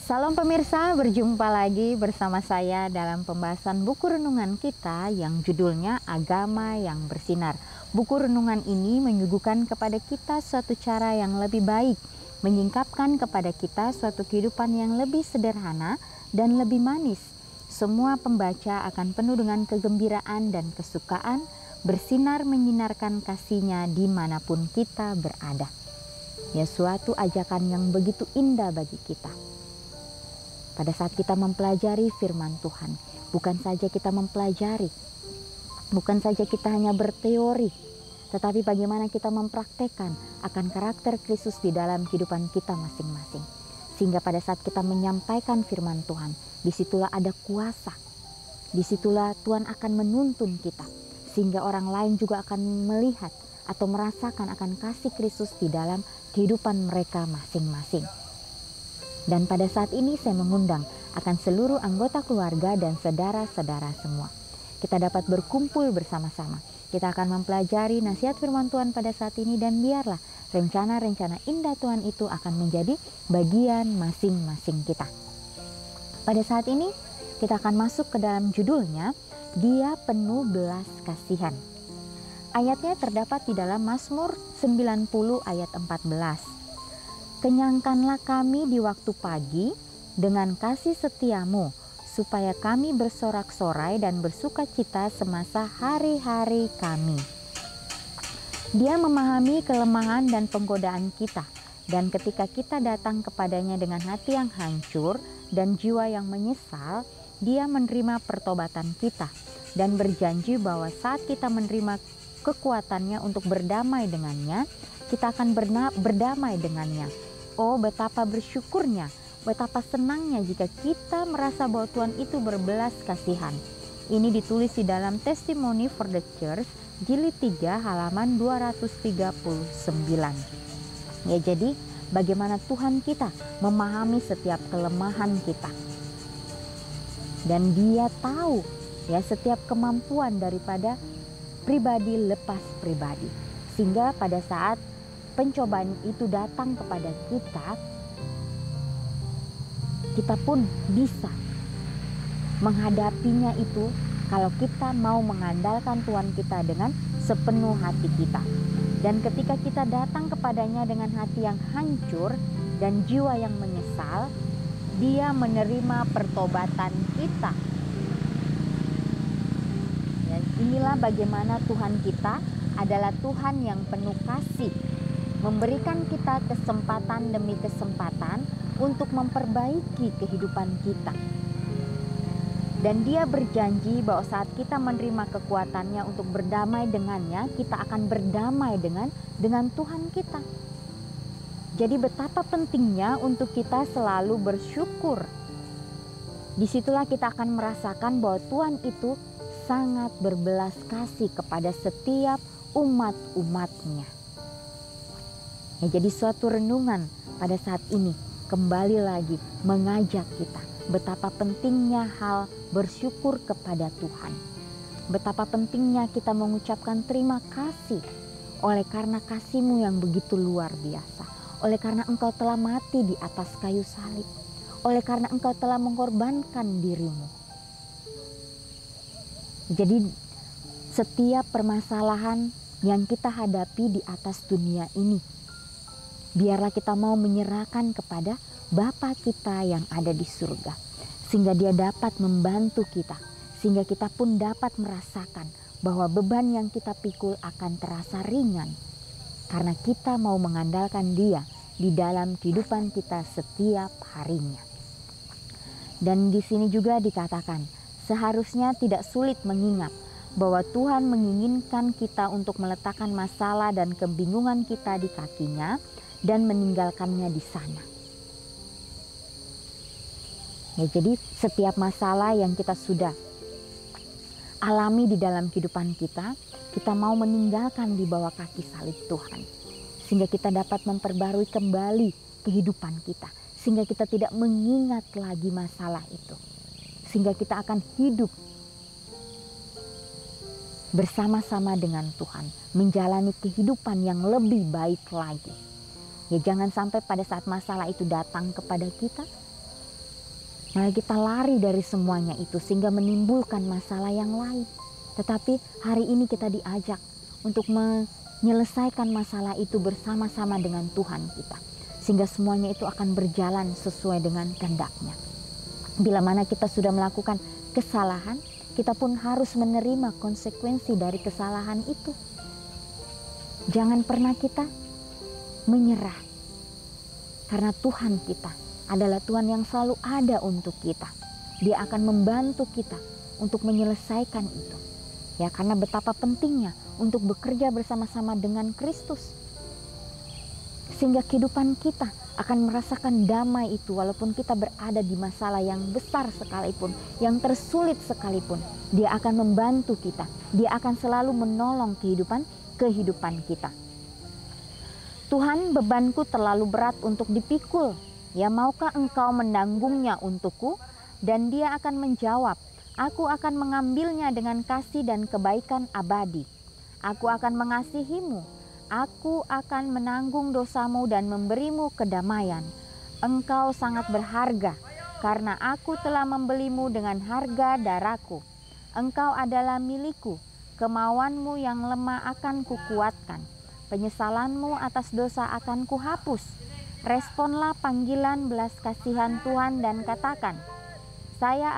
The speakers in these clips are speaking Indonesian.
Salam pemirsa, berjumpa lagi bersama saya dalam pembahasan buku renungan kita yang judulnya Agama yang Bersinar. Buku renungan ini menyuguhkan kepada kita suatu cara yang lebih baik, menyingkapkan kepada kita suatu kehidupan yang lebih sederhana dan lebih manis. Semua pembaca akan penuh dengan kegembiraan dan kesukaan, bersinar menyinarkan kasihnya dimanapun kita berada. Ya, suatu ajakan yang begitu indah bagi kita. Pada saat kita mempelajari firman Tuhan, bukan saja kita mempelajari, bukan saja kita hanya berteori, tetapi bagaimana kita mempraktekkan akan karakter Kristus di dalam kehidupan kita masing-masing. Sehingga pada saat kita menyampaikan firman Tuhan, disitulah ada kuasa, disitulah Tuhan akan menuntun kita, sehingga orang lain juga akan melihat atau merasakan akan kasih Kristus di dalam kehidupan mereka masing-masing. Dan pada saat ini saya mengundang akan seluruh anggota keluarga dan saudara-saudara semua. Kita dapat berkumpul bersama-sama. Kita akan mempelajari nasihat firman Tuhan pada saat ini, dan biarlah rencana-rencana indah Tuhan itu akan menjadi bagian masing-masing kita. Pada saat ini kita akan masuk ke dalam judulnya, Dia Penuh Belas Kasihan. Ayatnya terdapat di dalam Mazmur 90 ayat 14. Kenyangkanlah kami di waktu pagi dengan kasih setiamu, supaya kami bersorak-sorai dan bersukacita semasa hari-hari kami. Dia memahami kelemahan dan penggodaan kita, dan ketika kita datang kepadanya dengan hati yang hancur dan jiwa yang menyesal, Dia menerima pertobatan kita dan berjanji bahwa saat kita menerima kekuatannya untuk berdamai dengannya, kita akan berdamai dengannya. Oh, betapa bersyukurnya, betapa senangnya jika kita merasa bahwa Tuhan itu berbelas kasihan. Ini ditulis di dalam Testimony for the Church, jilid 3 halaman 239. Ya, jadi bagaimana Tuhan kita memahami setiap kelemahan kita. Dan Dia tahu ya setiap kemampuan daripada pribadi lepas pribadi. Sehingga pada saat pencobaan itu datang kepada kita pun bisa menghadapinya itu kalau kita mau mengandalkan Tuhan kita dengan sepenuh hati kita. Dan ketika kita datang kepadanya dengan hati yang hancur dan jiwa yang menyesal, Dia menerima pertobatan kita. Dan inilah bagaimana Tuhan kita adalah Tuhan yang penuh kasih, memberikan kita kesempatan demi kesempatan untuk memperbaiki kehidupan kita. Dan Dia berjanji bahwa saat kita menerima kekuatannya untuk berdamai dengannya, kita akan berdamai dengan Tuhan kita. Jadi betapa pentingnya untuk kita selalu bersyukur. Disitulah kita akan merasakan bahwa Tuhan itu sangat berbelas kasih kepada setiap umat-umatnya. Ya, jadi suatu renungan pada saat ini kembali lagi mengajak kita betapa pentingnya hal bersyukur kepada Tuhan. Betapa pentingnya kita mengucapkan terima kasih oleh karena kasih-Mu yang begitu luar biasa. Oleh karena Engkau telah mati di atas kayu salib. Oleh karena Engkau telah mengorbankan diri-Mu. Jadi setiap permasalahan yang kita hadapi di atas dunia ini, biarlah kita mau menyerahkan kepada Bapa kita yang ada di surga. Sehingga Dia dapat membantu kita. Sehingga kita pun dapat merasakan bahwa beban yang kita pikul akan terasa ringan. Karena kita mau mengandalkan Dia di dalam kehidupan kita setiap harinya. Dan di sini juga dikatakan, seharusnya tidak sulit mengingat bahwa Tuhan menginginkan kita untuk meletakkan masalah dan kebingungan kita di kakinya dan meninggalkannya di sana. Ya, jadi setiap masalah yang kita sudah alami di dalam kehidupan kita, kita mau meninggalkan di bawah kaki salib Tuhan. Sehingga kita dapat memperbarui kembali kehidupan kita. Sehingga kita tidak mengingat lagi masalah itu. Sehingga kita akan hidup bersama-sama dengan Tuhan, menjalani kehidupan yang lebih baik lagi. Ya, jangan sampai pada saat masalah itu datang kepada kita, malah kita lari dari semuanya itu sehingga menimbulkan masalah yang lain. Tetapi hari ini kita diajak untuk menyelesaikan masalah itu bersama-sama dengan Tuhan kita, sehingga semuanya itu akan berjalan sesuai dengan kehendak-Nya. Bila mana kita sudah melakukan kesalahan, kita pun harus menerima konsekuensi dari kesalahan itu. Jangan pernah kita menyerah, karena Tuhan kita adalah Tuhan yang selalu ada untuk kita. Dia akan membantu kita untuk menyelesaikan itu. Ya, karena betapa pentingnya untuk bekerja bersama-sama dengan Kristus, sehingga kehidupan kita akan merasakan damai itu walaupun kita berada di masalah yang besar sekalipun, yang tersulit sekalipun. Dia akan membantu kita. Dia akan selalu menolong kehidupan kita. Tuhan, bebanku terlalu berat untuk dipikul. Ya, maukah engkau menanggungnya untukku? Dan dia akan menjawab, aku akan mengambilnya dengan kasih dan kebaikan abadi. Aku akan mengasihimu. Aku akan menanggung dosamu dan memberimu kedamaian. Engkau sangat berharga, karena aku telah membelimu dengan harga darahku. Engkau adalah milikku. Kemauanmu yang lemah akan kukuatkan. Penyesalanmu atas dosa akan kuhapus. Responlah panggilan belas kasihan Tuhan dan katakan, Saya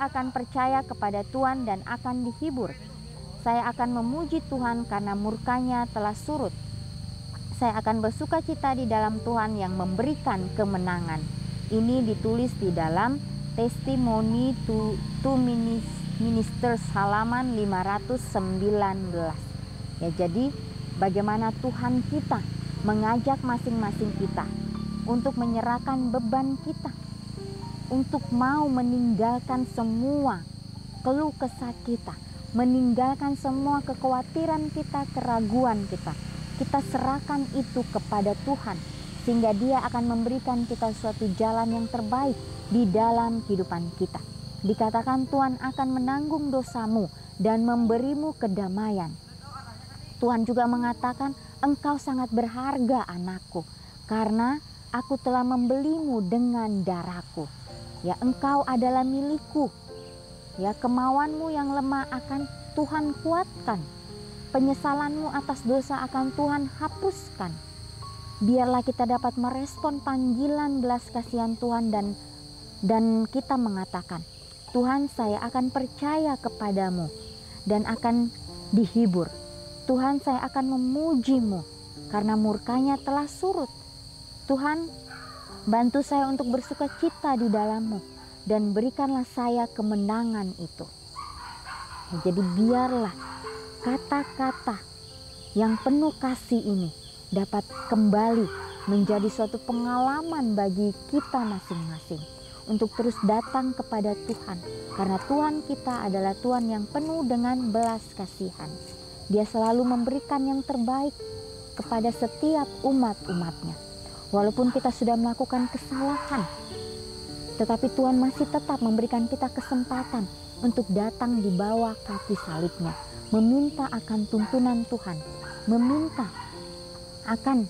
akan percaya kepada Tuhan dan akan dihibur. Saya akan memuji Tuhan karena murkanya telah surut. Saya akan bersukacita di dalam Tuhan yang memberikan kemenangan. Ini ditulis di dalam Testimony to Ministers halaman 519. Ya, jadi bagaimana Tuhan kita mengajak masing-masing kita untuk menyerahkan beban kita, untuk mau meninggalkan semua keluh kesah kita, meninggalkan semua kekhawatiran kita, keraguan kita. Kita serahkan itu kepada Tuhan, sehingga Dia akan memberikan kita suatu jalan yang terbaik di dalam kehidupan kita. Dikatakan Tuhan akan menanggung dosamu dan memberimu kedamaian. Tuhan juga mengatakan, engkau sangat berharga anakku, karena aku telah membelimu dengan darahku. Ya, engkau adalah milikku. Ya, kemauanmu yang lemah akan Tuhan kuatkan. Penyesalanmu atas dosa akan Tuhan hapuskan. Biarlah kita dapat merespon panggilan belas kasihan Tuhan dan kita mengatakan, Tuhan, saya akan percaya kepadamu dan akan dihibur. Tuhan, saya akan memuji-Mu karena murkanya telah surut. Tuhan, bantu saya untuk bersukacita di dalam-Mu dan berikanlah saya kemenangan itu. Jadi biarlah kata-kata yang penuh kasih ini dapat kembali menjadi suatu pengalaman bagi kita masing-masing untuk terus datang kepada Tuhan, karena Tuhan kita adalah Tuhan yang penuh dengan belas kasihan. Dia selalu memberikan yang terbaik kepada setiap umat-umatnya. Walaupun kita sudah melakukan kesalahan, tetapi Tuhan masih tetap memberikan kita kesempatan untuk datang di bawah kaki salib-Nya, meminta akan tuntunan Tuhan, meminta akan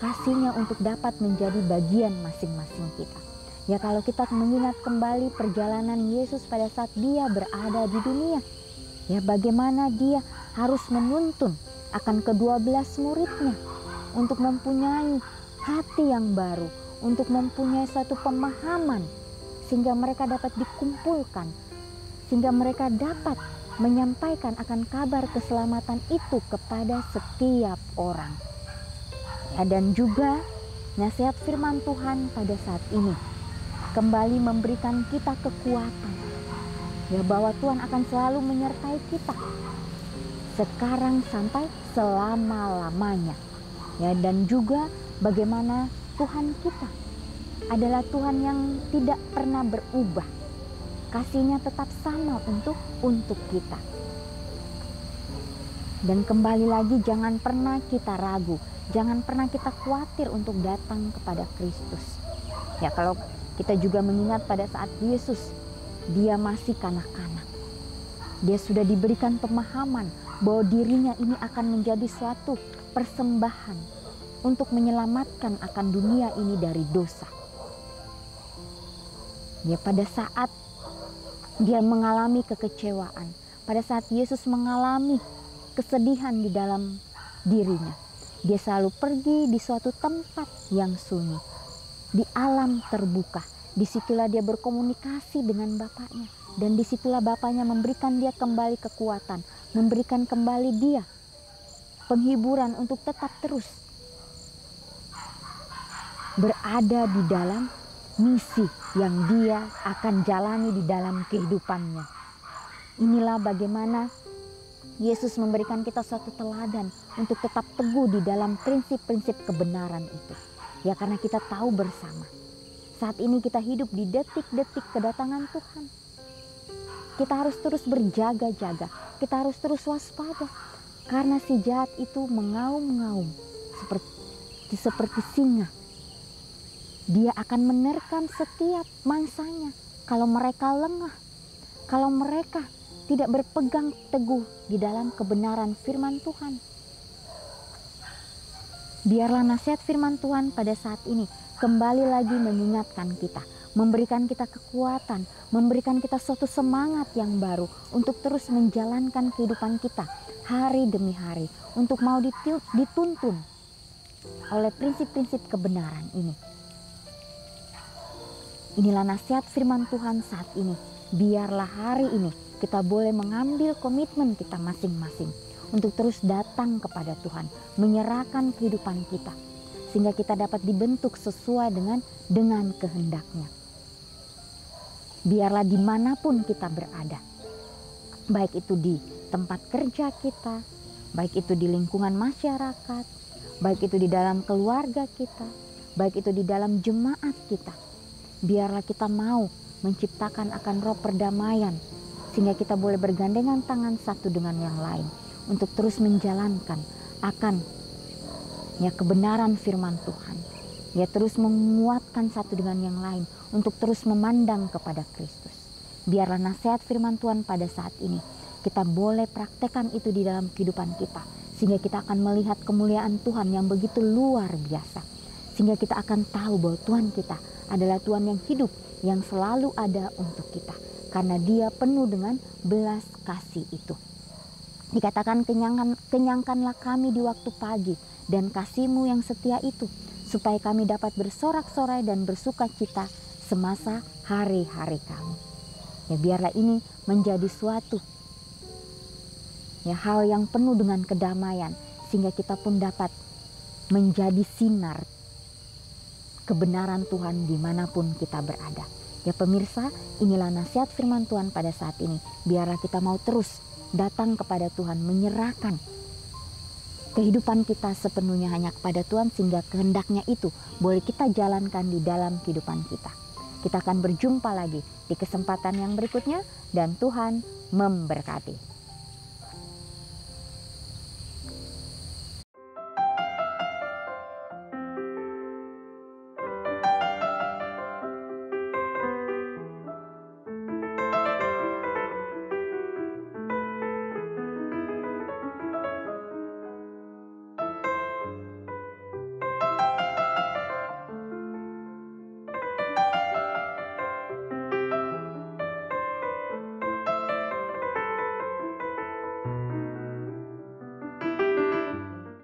kasih-Nya untuk dapat menjadi bagian masing-masing kita. Ya, kalau kita mengingat kembali perjalanan Yesus pada saat Dia berada di dunia, ya, bagaimana Dia harus menuntun akan ke-12 murid-Nya untuk mempunyai hati yang baru, untuk mempunyai suatu pemahaman sehingga mereka dapat dikumpulkan, sehingga mereka dapat menyampaikan akan kabar keselamatan itu kepada setiap orang. Ya, dan juga nasihat firman Tuhan pada saat ini kembali memberikan kita kekuatan, ya, bahwa Tuhan akan selalu menyertai kita sekarang sampai selama-lamanya. Ya, dan juga bagaimana Tuhan kita adalah Tuhan yang tidak pernah berubah. Kasih-Nya tetap sama untuk kita. Dan kembali lagi, jangan pernah kita ragu, jangan pernah kita khawatir untuk datang kepada Kristus. Ya, kalau kita juga mengingat pada saat Yesus, Dia masih kanak-kanak. Dia sudah diberikan pemahaman bahwa dirinya ini akan menjadi suatu persembahan untuk menyelamatkan akan dunia ini dari dosa. Ya, pada saat dia mengalami kekecewaan, pada saat Yesus mengalami kesedihan di dalam dirinya, dia selalu pergi di suatu tempat yang sunyi, di alam terbuka. Disitulah dia berkomunikasi dengan Bapaknya, dan disitulah Bapaknya memberikan dia kembali kekuatan, memberikan kembali dia penghiburan untuk tetap terus berada di dalam misi yang dia akan jalani di dalam kehidupannya. Inilah bagaimana Yesus memberikan kita suatu teladan untuk tetap teguh di dalam prinsip-prinsip kebenaran itu. Ya, karena kita tahu bersama, saat ini kita hidup di detik-detik kedatangan Tuhan. Kita harus terus berjaga-jaga, kita harus terus waspada, karena si jahat itu mengaum-ngaum seperti singa. Dia akan menerkam setiap mangsanya kalau mereka lengah, kalau mereka tidak berpegang teguh di dalam kebenaran firman Tuhan. Biarlah nasihat firman Tuhan pada saat ini kembali lagi mengingatkan kita, memberikan kita kekuatan, memberikan kita suatu semangat yang baru untuk terus menjalankan kehidupan kita hari demi hari, untuk mau dituntun oleh prinsip-prinsip kebenaran ini. Inilah nasihat firman Tuhan saat ini. Biarlah hari ini kita boleh mengambil komitmen kita masing-masing untuk terus datang kepada Tuhan, menyerahkan kehidupan kita, sehingga kita dapat dibentuk sesuai dengan kehendak-Nya. Biarlah dimanapun kita berada, baik itu di tempat kerja kita, baik itu di lingkungan masyarakat, baik itu di dalam keluarga kita, baik itu di dalam jemaat kita, biarlah kita mau menciptakan akan roh perdamaian, sehingga kita boleh bergandengan tangan satu dengan yang lain untuk terus menjalankan akan kebenaran firman Tuhan. Ya, terus menguatkan satu dengan yang lain untuk terus memandang kepada Kristus. Biarlah nasihat firman Tuhan pada saat ini kita boleh praktekkan itu di dalam kehidupan kita, sehingga kita akan melihat kemuliaan Tuhan yang begitu luar biasa, sehingga kita akan tahu bahwa Tuhan kita adalah Tuhan yang hidup, yang selalu ada untuk kita, karena Dia penuh dengan belas kasih itu. Dikatakan, kenyangkanlah kami di waktu pagi, dan kasih-Mu yang setia itu, supaya kami dapat bersorak-sorai dan bersuka cita semasa hari-hari kami. Ya, biarlah ini menjadi suatu hal yang penuh dengan kedamaian, sehingga kita pun dapat menjadi sinar kebenaran Tuhan dimanapun kita berada. Ya pemirsa, inilah nasihat firman Tuhan pada saat ini. Biarlah kita mau terus datang kepada Tuhan, menyerahkan kehidupan kita sepenuhnya hanya kepada Tuhan, sehingga kehendak-Nya itu boleh kita jalankan di dalam kehidupan kita. Kita akan berjumpa lagi di kesempatan yang berikutnya, dan Tuhan memberkati.